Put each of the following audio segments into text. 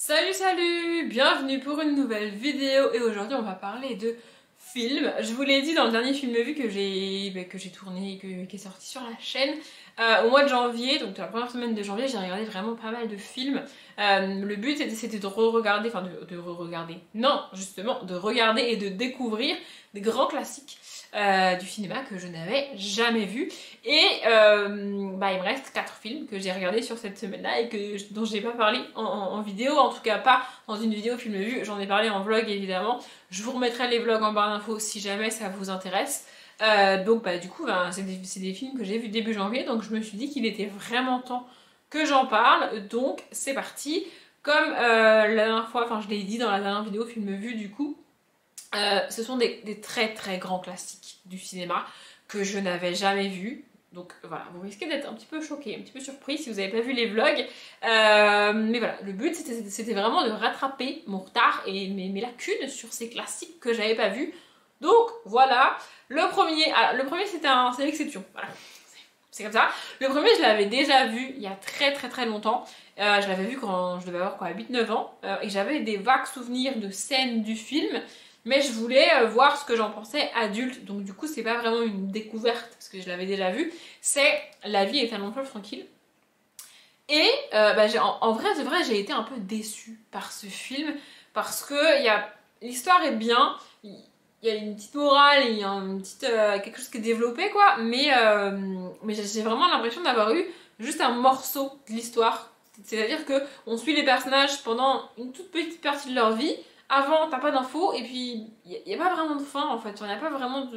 Salut salut, bienvenue pour une nouvelle vidéo et aujourd'hui on va parler de films. Je vous l'ai dit dans le dernier film vu que j'ai tourné et qui est sorti sur la chaîne au mois de janvier, donc la première semaine de janvier j'ai regardé vraiment pas mal de films. Le but c'était de re-regarder, enfin de re-regarder, non justement de regarder et de découvrir des grands classiques du cinéma que je n'avais jamais vu. Et il me reste 4 films que j'ai regardés sur cette semaine-là et dont j'ai pas parlé en vidéo, en tout cas pas dans une vidéo film vue, j'en ai parlé en vlog évidemment. Je vous remettrai les vlogs en barre d'infos si jamais ça vous intéresse. Du coup, c'est des films que j'ai vus début janvier, donc je me suis dit qu'il était vraiment temps que j'en parle, donc c'est parti. Comme la dernière fois, enfin je l'ai dit dans la dernière vidéo film vue du coup, ce sont des très très grands classiques du cinéma que je n'avais jamais vus. Donc voilà, vous risquez d'être un petit peu choqués, un petit peu surpris si vous n'avez pas vu les vlogs. Mais voilà, le but c'était vraiment de rattraper mon retard et mes lacunes sur ces classiques que j'avais pas vus. Donc voilà, le premier c'est l'exception, voilà. C'est comme ça. Le premier, je l'avais déjà vu il y a très très très longtemps. Je l'avais vu quand je devais avoir quoi, 8-9 ans. Et j'avais des vagues souvenirs de scènes du film. Mais je voulais voir ce que j'en pensais adulte. Donc du coup, c'est pas vraiment une découverte, parce que je l'avais déjà vu. C'est La vie est un long fleuve tranquille. Et en vrai de vrai, j'ai été un peu déçue par ce film. Parce que l'histoire est bien. Il y a une petite morale, il y a quelque chose qui est développé quoi, mais j'ai vraiment l'impression d'avoir eu juste un morceau de l'histoire. C'est-à-dire que on suit les personnages pendant une toute petite partie de leur vie. Avant, t'as pas d'infos, et puis il n'y a pas vraiment de fin en fait. Il n'y a pas vraiment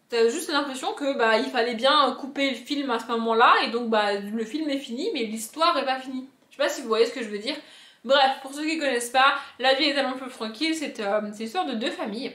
T'as juste l'impression que il fallait bien couper le film à ce moment-là, et donc le film est fini, mais l'histoire est pas finie. Je sais pas si vous voyez ce que je veux dire. Bref, pour ceux qui connaissent pas, La vie est un peu tranquille, c'est l'histoire de deux familles.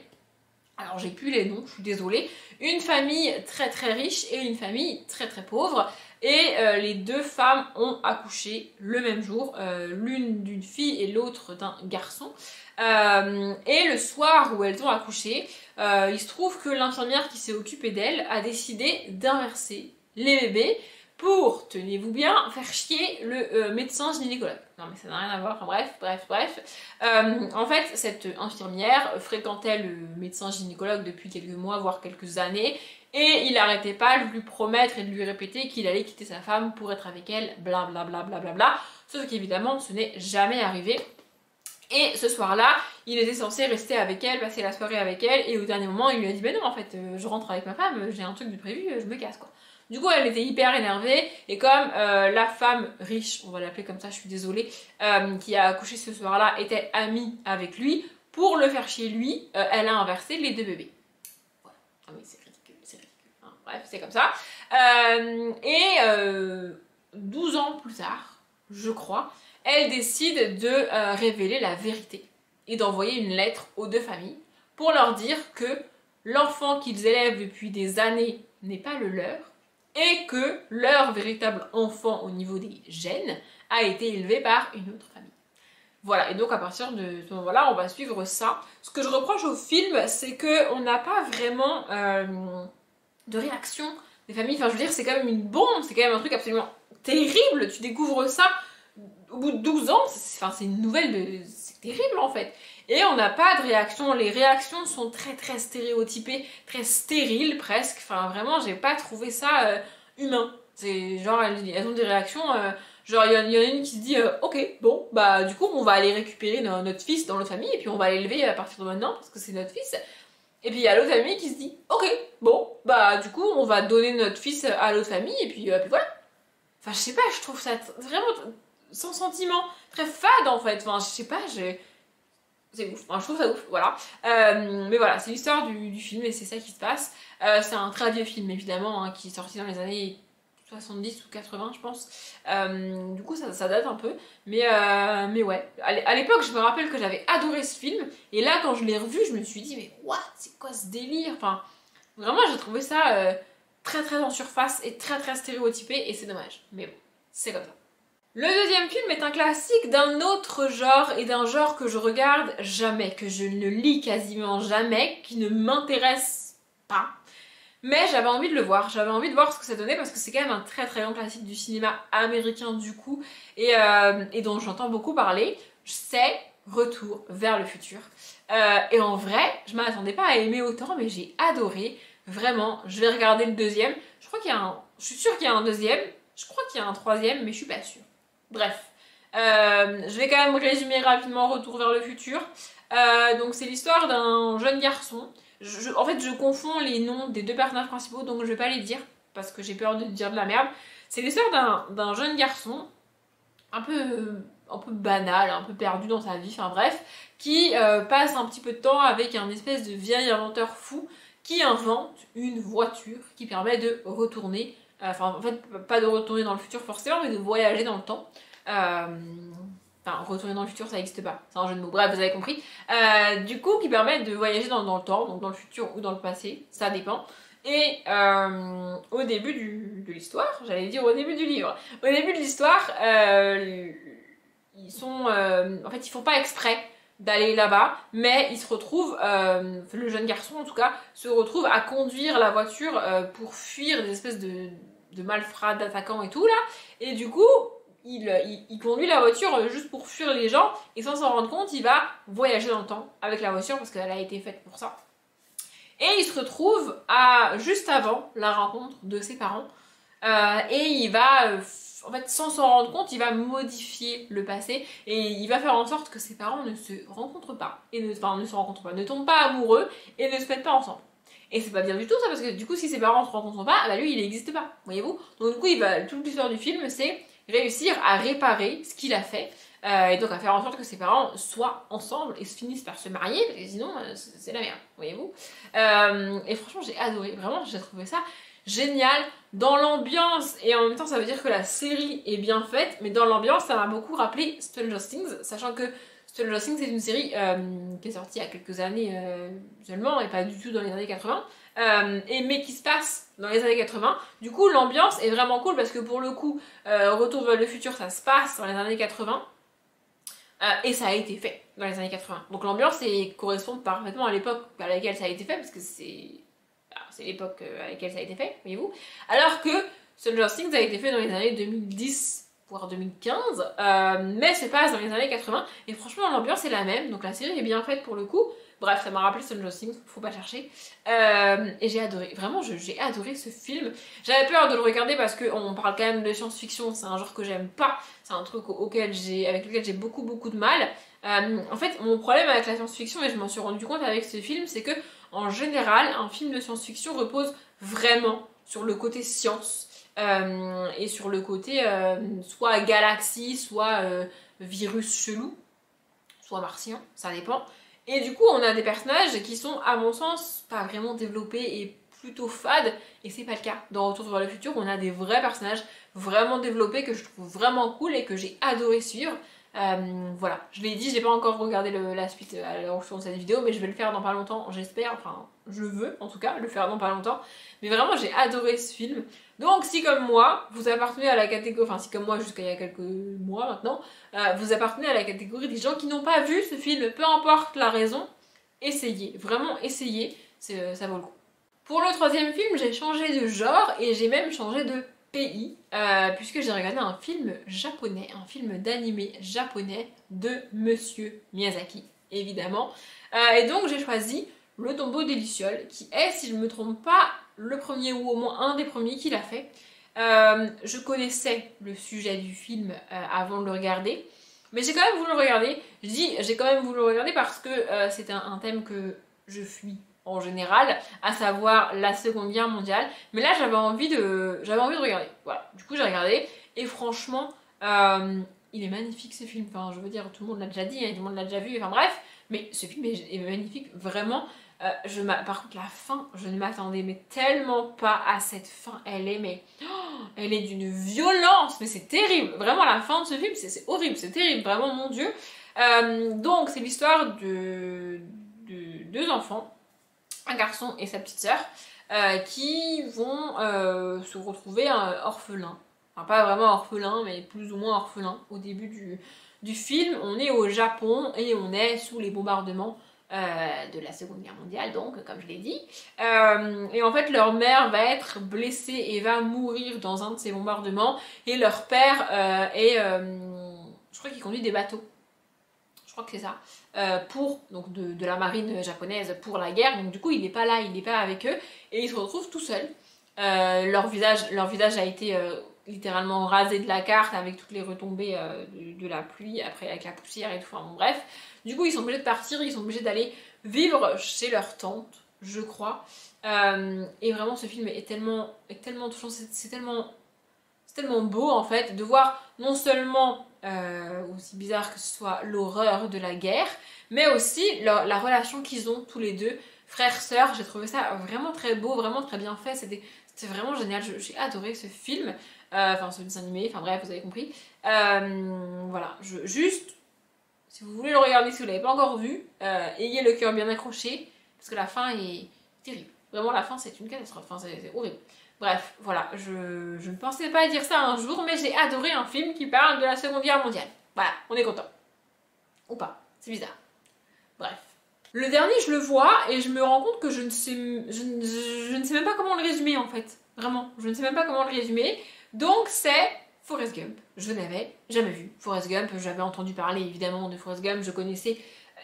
Alors j'ai plus les noms, je suis désolée. Une famille très très riche et une famille très très pauvre. Et les deux femmes ont accouché le même jour, l'une d'une fille et l'autre d'un garçon. Et le soir où elles ont accouché, il se trouve que l'infirmière qui s'est occupée d'elles a décidé d'inverser les bébés pour, tenez-vous bien, faire chier le médecin gynécologue. Non mais ça n'a rien à voir, enfin bref. En fait, cette infirmière fréquentait le médecin gynécologue depuis quelques mois, voire quelques années, et il n'arrêtait pas de lui promettre et de lui répéter qu'il allait quitter sa femme pour être avec elle, blablabla. Sauf qu'évidemment, ce n'est jamais arrivé. Et ce soir-là, il était censé rester avec elle, passer la soirée avec elle, et au dernier moment, il lui a dit « Ben non, en fait, je rentre avec ma femme, j'ai un truc de prévu, je me casse, quoi. » Du coup, elle était hyper énervée, et comme la femme riche, on va l'appeler comme ça, je suis désolée, qui a accouché ce soir-là, était amie avec lui, pour le faire chez lui, elle a inversé les deux bébés. Voilà. Ah oui, c'est ridicule, hein. Bref, c'est comme ça. 12 ans plus tard, je crois, elle décide de révéler la vérité et d'envoyer une lettre aux deux familles pour leur dire que l'enfant qu'ils élèvent depuis des années n'est pas le leur et que leur véritable enfant au niveau des gènes a été élevé par une autre famille. Voilà, et donc à partir de ce moment-là, on va suivre ça. Ce que je reproche au film, c'est qu'on n'a pas vraiment de réaction des familles. Enfin, je veux dire, c'est quand même une bombe, c'est quand même un truc absolument terrible. Tu découvres ça au bout de 12 ans, c'est une nouvelle c'est terrible en fait. Et on n'a pas de réaction, les réactions sont très très stéréotypées, très stériles presque. Enfin vraiment, j'ai pas trouvé ça humain. C'est genre, elles ont des réactions, genre il y en a une qui se dit ok, bon, du coup on va aller récupérer notre fils dans notre famille et puis on va l'élever à partir de maintenant parce que c'est notre fils. Et puis il y a l'autre famille qui se dit ok, bon, du coup on va donner notre fils à l'autre famille et puis voilà. Enfin je sais pas, je trouve ça vraiment sans sentiment, très fade en fait, enfin je sais pas, c'est ouf, enfin, je trouve ça ouf, voilà. Mais voilà, c'est l'histoire du film et c'est ça qui se passe. C'est un très vieux film évidemment, hein, qui est sorti dans les années 70 ou 80 je pense. Du coup ça date un peu, mais ouais. À l'époque je me rappelle que j'avais adoré ce film, et là quand je l'ai revu je me suis dit mais what, c'est quoi ce délire? Enfin, vraiment j'ai trouvé ça très très en surface et très très stéréotypé, et c'est dommage, mais bon, c'est comme ça. Le deuxième film est un classique d'un autre genre et d'un genre que je regarde jamais, que je ne lis quasiment jamais, qui ne m'intéresse pas. Mais j'avais envie de le voir, j'avais envie de voir ce que ça donnait parce que c'est quand même un très très grand classique du cinéma américain du coup et dont j'entends beaucoup parler. C'est Retour vers le futur. Et en vrai, je m'attendais pas à aimer autant, mais j'ai adoré. Vraiment, je vais regarder le deuxième. Je crois qu'il y a un... Je suis sûre qu'il y a un deuxième. Je crois qu'il y a un troisième, mais je suis pas sûre. Bref. Je vais quand même résumer rapidement Retour vers le futur. Donc c'est l'histoire d'un jeune garçon. En fait, je confonds les noms des deux personnages principaux, donc je vais pas les dire, parce que j'ai peur de dire de la merde. C'est l'histoire d'un jeune garçon, un peu banal, un peu perdu dans sa vie, enfin bref, qui passe un petit peu de temps avec un espèce de vieil inventeur fou qui invente une voiture qui permet de retourner, enfin en fait pas de retourner dans le futur forcément, mais de voyager dans le temps. Enfin, retourner dans le futur, ça n'existe pas. C'est un jeu de mots. Bref, vous avez compris. Du coup, qui permet de voyager dans le temps, donc dans le futur ou dans le passé, ça dépend. Et au début de l'histoire, j'allais dire au début du livre, au début de l'histoire, ils sont... en fait, ils font pas exprès d'aller là-bas, mais ils se retrouvent, le jeune garçon en tout cas, se retrouve à conduire la voiture pour fuir des espèces de malfrats, d'attaquants et tout là. Et du coup, il conduit la voiture juste pour fuir les gens et sans s'en rendre compte, il va voyager dans le temps avec la voiture parce qu'elle a été faite pour ça. Et il se retrouve juste avant la rencontre de ses parents et il va, en fait, sans s'en rendre compte, il va modifier le passé et il va faire en sorte que ses parents ne se rencontrent pas, et ne se rencontrent pas, ne tombent pas amoureux et ne se mettent pas ensemble. Et c'est pas bien du tout ça parce que du coup, si ses parents ne se rencontrent pas, bah lui il n'existe pas, voyez-vous. Donc du coup, toute l'histoire du film, c'est réussir à réparer ce qu'il a fait et donc à faire en sorte que ses parents soient ensemble et se finissent par se marier parce que sinon c'est la merde, voyez-vous. Et franchement j'ai adoré, vraiment j'ai trouvé ça génial dans l'ambiance et en même temps ça veut dire que la série est bien faite, mais dans l'ambiance ça m'a beaucoup rappelé Stranger Things, sachant que Stranger Things c'est une série qui est sortie il y a quelques années seulement et pas du tout dans les années 80 mais qui se passe dans les années 80. Du coup l'ambiance est vraiment cool parce que pour le coup Retour vers le futur ça se passe dans les années 80 et ça a été fait dans les années 80. Donc l'ambiance correspond parfaitement à l'époque à laquelle ça a été fait parce que c'est l'époque à laquelle ça a été fait, voyez-vous. Alors que Stranger Things a été fait dans les années 2010 voire 2015, mais se passe dans les années 80 et franchement l'ambiance est la même, donc la série est bien faite pour le coup. Bref, ça m'a rappelé Stranger Things, faut pas chercher. Et j'ai adoré, vraiment j'ai adoré ce film. J'avais peur de le regarder parce qu'on parle quand même de science-fiction, c'est un genre que j'aime pas, c'est un truc avec lequel j'ai beaucoup de mal. En fait, mon problème avec la science-fiction, et je m'en suis rendu compte avec ce film, c'est que en général, un film de science-fiction repose vraiment sur le côté science et sur le côté soit galaxie, soit virus chelou, soit martien, ça dépend. Et du coup, on a des personnages qui sont, à mon sens, pas vraiment développés et plutôt fades, et c'est pas le cas. Dans Retour vers le futur, on a des vrais personnages vraiment développés que je trouve vraiment cool et que j'ai adoré suivre. Voilà, je l'ai dit, j'ai pas encore regardé la suite à l'heure où je tourne cette vidéo, mais je vais le faire dans pas longtemps, j'espère, enfin, je veux en tout cas le faire dans pas longtemps. Mais vraiment, j'ai adoré ce film. Donc, si comme moi, vous appartenez à la catégorie, enfin, si comme moi, jusqu'à il y a quelques mois maintenant, vous appartenez à la catégorie des gens qui n'ont pas vu ce film, peu importe la raison, essayez, vraiment essayez, ça vaut le coup. Pour le troisième film, j'ai changé de genre et j'ai même changé de pays, puisque j'ai regardé un film japonais, un film d'animé japonais de Monsieur Miyazaki, évidemment. Et donc j'ai choisi Le Tombeau des Lucioles, qui est, si je ne me trompe pas, le premier ou au moins un des premiers qu'il a fait. Je connaissais le sujet du film avant de le regarder, mais j'ai quand même voulu le regarder. Je dis j'ai quand même voulu le regarder parce que c'est un thème que je fuis en général, à savoir la Seconde Guerre mondiale. Mais là, j'avais envie de regarder. Voilà, du coup, j'ai regardé. Et franchement, il est magnifique ce film. Enfin, je veux dire, tout le monde l'a déjà dit, hein, tout le monde l'a déjà vu. Enfin bref, mais ce film est magnifique, vraiment. Par contre, la fin, je ne m'attendais mais tellement pas à cette fin. Elle est d'une violence, mais c'est terrible. Vraiment, la fin de ce film, c'est horrible, c'est terrible. Vraiment, mon Dieu. Donc, c'est l'histoire de deux enfants, un garçon et sa petite sœur, qui vont se retrouver orphelins. Enfin, pas vraiment orphelins, mais plus ou moins orphelins. Au début du film, on est au Japon et on est sous les bombardements de la Seconde Guerre mondiale, donc, comme je l'ai dit. Et en fait, leur mère va être blessée et va mourir dans un de ces bombardements. Et leur père je crois qu'il conduit des bateaux. Je crois que c'est ça. Pour, donc de la marine japonaise pour la guerre. Donc du coup, il n'est pas là, il n'est pas avec eux. Et ils se retrouvent tout seuls. Leur visage a été littéralement rasé de la carte avec toutes les retombées de la pluie, après avec la poussière et tout, enfin bon, bref. Du coup, ils sont obligés de partir, ils sont obligés d'aller vivre chez leur tante, je crois. Et vraiment, ce film est tellement touchant, c'est tellement beau en fait, de voir non seulement, aussi bizarre que ce soit, l'horreur de la guerre, mais aussi la relation qu'ils ont tous les deux, frères-sœurs. J'ai trouvé ça vraiment très beau, vraiment très bien fait, c'était vraiment génial, j'ai adoré ce film, enfin ce dessin animé, enfin bref, vous avez compris. Voilà, juste, si vous voulez le regarder, si vous ne l'avez pas encore vu, ayez le cœur bien accroché, parce que la fin est terrible. Vraiment, la fin, c'est une catastrophe, enfin, c'est horrible. Bref, voilà, je ne pensais pas dire ça un jour, mais j'ai adoré un film qui parle de la Seconde Guerre mondiale. Voilà, on est content. Ou pas, c'est bizarre. Bref. Le dernier, je le vois et je me rends compte que je ne sais même pas comment le résumer en fait. Vraiment, je ne sais même pas comment le résumer. Donc c'est Forrest Gump. Je n'avais jamais vu Forrest Gump. J'avais entendu parler évidemment de Forrest Gump, je connaissais.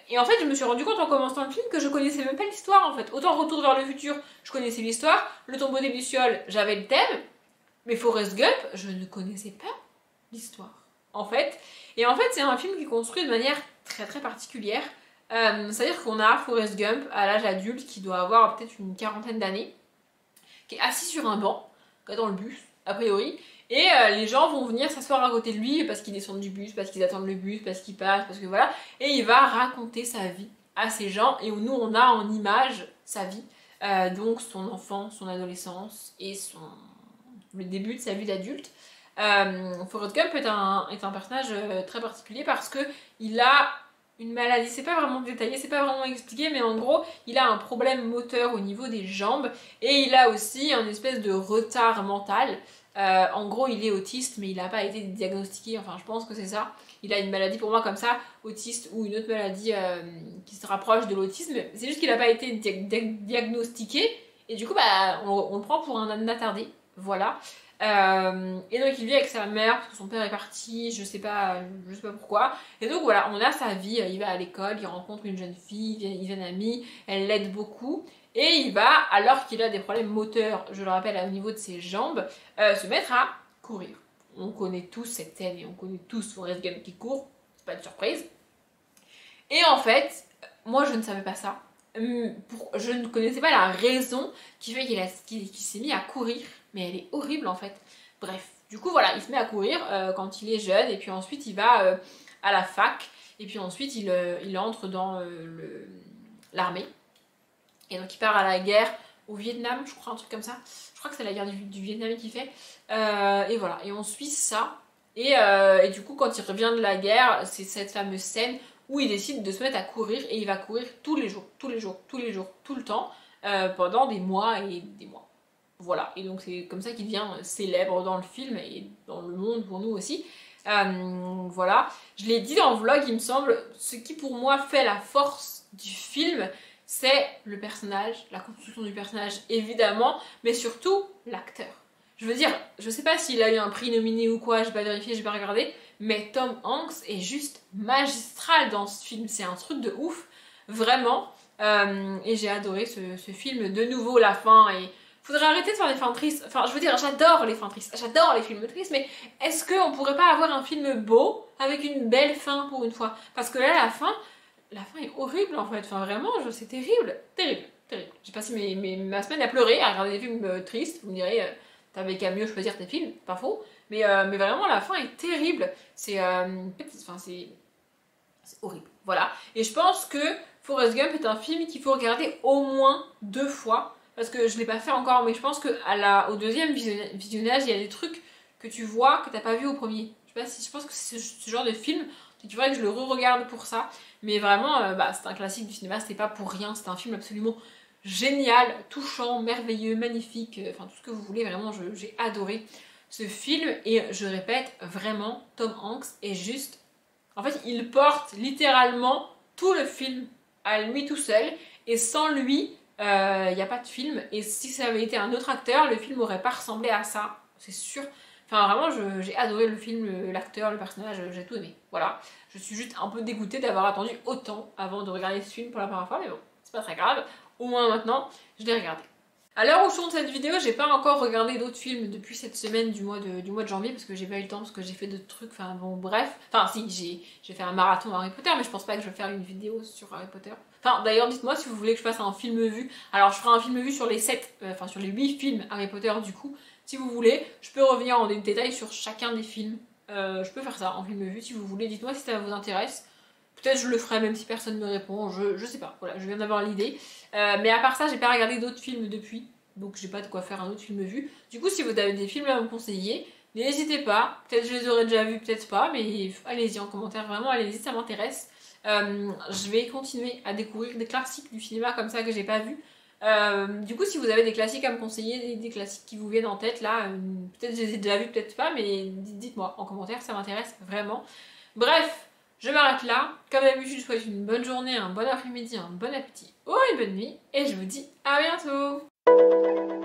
Et en fait, je me suis rendu compte en commençant le film que je connaissais même pas l'histoire en fait. Autant Retour vers le futur, je connaissais l'histoire. Le tombeau des Lucioles, j'avais le thème. Mais Forrest Gump, je ne connaissais pas l'histoire. En fait. Et en fait, c'est un film qui est construit de manière très très particulière. C'est-à-dire qu'on a Forrest Gump à l'âge adulte qui doit avoir peut-être une quarantaine d'années, qui est assis sur un banc, dans le bus, a priori, et les gens vont venir s'asseoir à côté de lui parce qu'ils descendent du bus, parce qu'ils attendent le bus, parce qu'ils passent, parce que voilà, et il va raconter sa vie à ces gens, et nous on a en image sa vie, donc son enfance, son adolescence et le début de sa vie d'adulte. Forrest Gump est un personnage très particulier parce que il a une maladie, c'est pas vraiment détaillé, c'est pas vraiment expliqué, mais en gros, il a un problème moteur au niveau des jambes et il a aussi un espèce de retard mental. En gros, il est autiste, mais il n'a pas été diagnostiqué, enfin, je pense que c'est ça. Il a une maladie pour moi comme ça, autiste ou une autre maladie qui se rapproche de l'autisme. C'est juste qu'il n'a pas été diagnostiqué et du coup, bah, on le prend pour un attardé. Voilà. Et donc il vit avec sa mère parce que son père est parti, je sais pas pourquoi. Et donc voilà, on a sa vie, il va à l'école, il rencontre une jeune fille, ils deviennent amis, elle l'aide beaucoup. Et il va, alors qu'il a des problèmes moteurs, je le rappelle, au niveau de ses jambes, se mettre à courir. On connaît tous cette scène et on connaît tous Forrest Gump qui court, c'est pas de surprise. Et en fait, moi je ne savais pas ça. Je ne connaissais pas la raison qui fait qu'il s'est mis à courir, mais elle est horrible en fait. Bref, du coup voilà, il se met à courir quand il est jeune, et puis ensuite il va à la fac, et puis ensuite il entre dans l'armée. Et donc il part à la guerre au Vietnam, je crois, un truc comme ça. Je crois que c'est la guerre du Vietnam qu'il fait. Et voilà, et on suit ça. Et du coup, quand il revient de la guerre, c'est cette fameuse scène où il décide de se mettre à courir, et il va courir tous les jours, tout le temps, pendant des mois et des mois. Voilà, et donc c'est comme ça qu'il devient célèbre dans le film et dans le monde pour nous aussi. Voilà, je l'ai dit dans le vlog, il me semble, ce qui pour moi fait la force du film, c'est le personnage, la construction du personnage évidemment, mais surtout l'acteur. Je veux dire, je sais pas s'il a eu un prix nominé ou quoi, j'ai pas vérifié, j'ai pas regardé, mais Tom Hanks est juste magistral dans ce film, c'est un truc de ouf, vraiment. Et j'ai adoré ce film, de nouveau la fin, et faudrait arrêter de faire des fins tristes. Enfin, je veux dire, j'adore les fins tristes, j'adore les films tristes, mais est-ce qu'on pourrait pas avoir un film beau avec une belle fin pour une fois? Parce que là, la fin est horrible en fait, enfin vraiment, c'est terrible, terrible, terrible. J'ai passé ma semaine à pleurer, à regarder des films tristes, vous me direz, t'avais qu'à mieux choisir tes films, pas faux, mais vraiment la fin est terrible, c'est horrible, voilà. Et je pense que Forrest Gump est un film qu'il faut regarder au moins 2 fois, parce que je l'ai pas fait encore, mais je pense qu'au deuxième visionnage, il y a des trucs que tu vois que t'as pas vu au premier. Je pense que c'est ce genre de film, tu vois que je le re-regarde pour ça, mais vraiment, c'est un classique du cinéma, c'était pas pour rien, c'est un film absolument génial, touchant, merveilleux, magnifique, enfin tout ce que vous voulez, vraiment j'ai adoré ce film, et je répète, vraiment, Tom Hanks est juste, en fait il porte littéralement tout le film à lui tout seul, et sans lui, il n'y a pas de film, et si ça avait été un autre acteur, le film n'aurait pas ressemblé à ça, c'est sûr. Enfin vraiment, j'ai adoré le film, l'acteur, le personnage, j'ai tout aimé. Voilà, je suis juste un peu dégoûtée d'avoir attendu autant avant de regarder ce film pour la première fois, mais bon, c'est pas très grave. Au moins maintenant, je l'ai regardé. À l'heure où je tourne cette vidéo, j'ai pas encore regardé d'autres films depuis cette semaine du mois de janvier parce que j'ai pas eu le temps, parce que j'ai fait d'autres trucs, enfin bon bref. Enfin si, j'ai fait un marathon Harry Potter, mais je pense pas que je vais faire une vidéo sur Harry Potter. Enfin d'ailleurs dites-moi si vous voulez que je fasse un film vu. Alors je ferai un film vu sur les 7, enfin sur les 8 films Harry Potter du coup. Si vous voulez, je peux revenir en détail sur chacun des films. Je peux faire ça en film vu si vous voulez, dites-moi si ça vous intéresse. Peut-être je le ferai même si personne ne me répond, je sais pas, voilà, je viens d'avoir l'idée. Mais à part ça, j'ai pas regardé d'autres films depuis, donc j'ai pas de quoi faire un autre film vu. Du coup, si vous avez des films à me conseiller, n'hésitez pas, peut-être je les aurais déjà vus, peut-être pas, mais allez-y en commentaire, vraiment allez-y, ça m'intéresse. Je vais continuer à découvrir des classiques du cinéma comme ça que j'ai pas vu. Du coup, si vous avez des classiques à me conseiller, des classiques qui vous viennent en tête là, peut-être je les ai déjà vus, peut-être pas, mais dites-moi en commentaire, ça m'intéresse vraiment. Bref, je m'arrête là. Comme d'habitude, je vous souhaite une bonne journée, un bon après-midi, un bon appétit ou une bonne nuit. Et je vous dis à bientôt!